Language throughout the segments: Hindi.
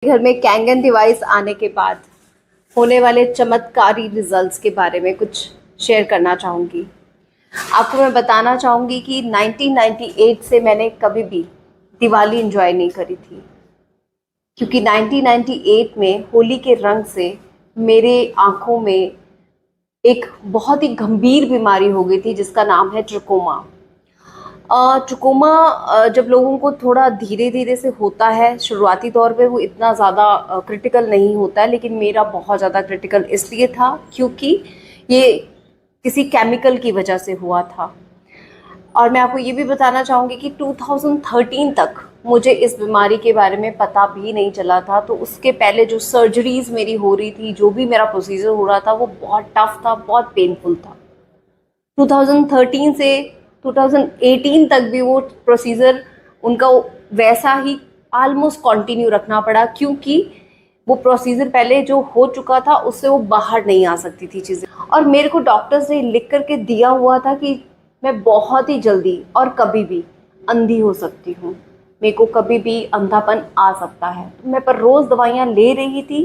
घर में कैंगन डिवाइस आने के बाद होने वाले चमत्कारी रिजल्ट्स के बारे में कुछ शेयर करना चाहूँगी। आपको मैं बताना चाहूँगी कि 1998 से मैंने कभी भी दिवाली एंजॉय नहीं करी थी, क्योंकि 1998 में होली के रंग से मेरे आँखों में एक बहुत ही गंभीर बीमारी हो गई थी जिसका नाम है ट्रकोमा। ट्रकोमा जब लोगों को थोड़ा धीरे धीरे से होता है, शुरुआती तौर पे वो इतना ज़्यादा क्रिटिकल नहीं होता है, लेकिन मेरा बहुत ज़्यादा क्रिटिकल इसलिए था क्योंकि ये किसी केमिकल की वजह से हुआ था। और मैं आपको ये भी बताना चाहूँगी कि 2013 तक मुझे इस बीमारी के बारे में पता भी नहीं चला था। तो उसके पहले जो सर्जरीज मेरी हो रही थी, जो भी मेरा प्रोसीजर हो रहा था, वो बहुत टफ था, बहुत पेनफुल था। 2013 से 2018 तक भी वो प्रोसीजर उनका वैसा ही ऑलमोस्ट कंटिन्यू रखना पड़ा, क्योंकि वो प्रोसीजर पहले जो हो चुका था उससे वो बाहर नहीं आ सकती थी चीज़ें। और मेरे को डॉक्टर्स ने लिख करके दिया हुआ था कि मैं बहुत ही जल्दी और कभी भी अंधी हो सकती हूँ, मेरे को कभी भी अंधापन आ सकता है। तो मैं पर रोज़ दवाइयाँ ले रही थी,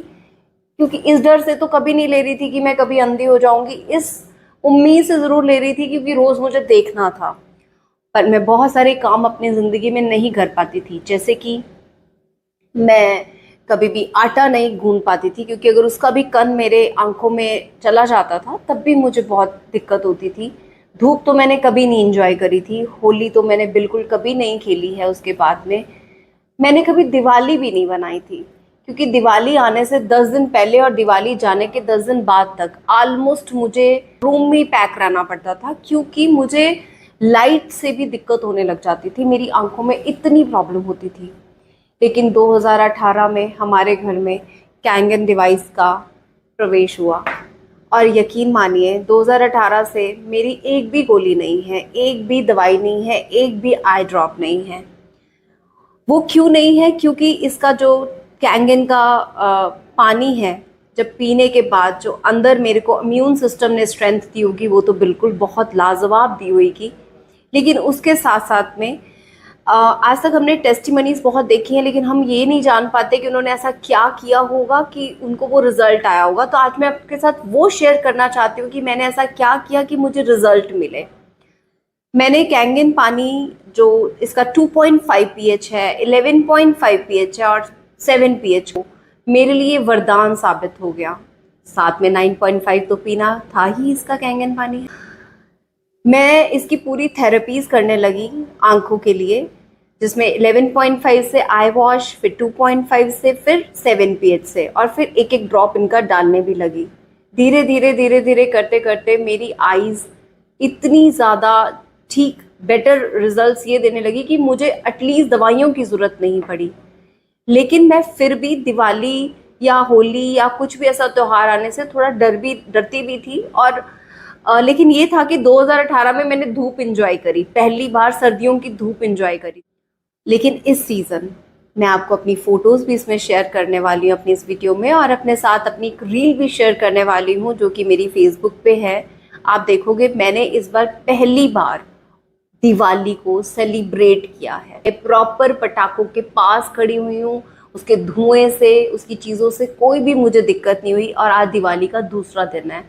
क्योंकि इस डर से तो कभी नहीं ले रही थी कि मैं कभी अंधी हो जाऊंगी, इस उम्मीद से ज़रूर ले रही थी क्योंकि रोज़ मुझे देखना था। पर मैं बहुत सारे काम अपनी ज़िंदगी में नहीं कर पाती थी, जैसे कि मैं कभी भी आटा नहीं गूंद पाती थी, क्योंकि अगर उसका भी कण मेरे आंखों में चला जाता था तब भी मुझे बहुत दिक्कत होती थी। धूप तो मैंने कभी नहीं इंजॉय करी थी, होली तो मैंने बिल्कुल कभी नहीं खेली है। उसके बाद में मैंने कभी दिवाली भी नहीं बनाई थी, क्योंकि दिवाली आने से 10 दिन पहले और दिवाली जाने के 10 दिन बाद तक ऑलमोस्ट मुझे रूम में पैक रहना पड़ता था, क्योंकि मुझे लाइट से भी दिक्कत होने लग जाती थी, मेरी आंखों में इतनी प्रॉब्लम होती थी। लेकिन 2018 में हमारे घर में कैंगन डिवाइस का प्रवेश हुआ, और यकीन मानिए 2018 से मेरी एक भी गोली नहीं है, एक भी दवाई नहीं है, एक भी आई ड्रॉप नहीं है। वो क्यों नहीं है? क्योंकि इसका जो कैंगन का पानी है, जब पीने के बाद जो अंदर मेरे को इम्यून सिस्टम ने स्ट्रेंथ दी होगी, वो तो बिल्कुल बहुत लाजवाब दी होगी। लेकिन उसके साथ साथ में आज तक हमने टेस्टिमनीज बहुत देखी हैं, लेकिन हम ये नहीं जान पाते कि उन्होंने ऐसा क्या किया होगा कि उनको वो रिजल्ट आया होगा। तो आज मैं आपके साथ वो शेयर करना चाहती हूँ कि मैंने ऐसा क्या किया कि मुझे रिजल्ट मिले। मैंने कैंगन पानी, जो इसका 2.5 पीएच है, 11.5 पीएच है और 7 पीएच हो, मेरे लिए वरदान साबित हो गया। साथ में 9.5 तो पीना था ही इसका कैंगन पानी। मैं इसकी पूरी थेरेपीज करने लगी आंखों के लिए, जिसमें 11.5 से आई वॉश, फिर 2.5 से, फिर 7 पीएच से, और फिर एक एक ड्रॉप इनका डालने भी लगी। धीरे धीरे धीरे धीरे करते करते मेरी आईज इतनी ज़्यादा ठीक, बेटर रिजल्ट्स ये देने लगी कि मुझे एटलीस्ट दवाइयों की ज़रूरत नहीं पड़ी। लेकिन मैं फिर भी दिवाली या होली या कुछ भी ऐसा त्यौहार आने से थोड़ा डरती भी थी। और लेकिन ये था कि 2018 में मैंने धूप इंजॉय करी, पहली बार सर्दियों की धूप इंजॉय करी। लेकिन इस सीज़न मैं आपको अपनी फ़ोटोज़ भी इसमें शेयर करने वाली हूँ अपनी इस वीडियो में, और अपने साथ अपनी एक रील भी शेयर करने वाली हूँ जो कि मेरी फेसबुक पे है। आप देखोगे मैंने इस बार पहली बार दिवाली को सेलिब्रेट किया है। मैं प्रॉपर पटाखों के पास खड़ी हुई हूँ, उसके धुएं से, उसकी चीज़ों से कोई भी मुझे दिक्कत नहीं हुई। और आज दिवाली का दूसरा दिन है।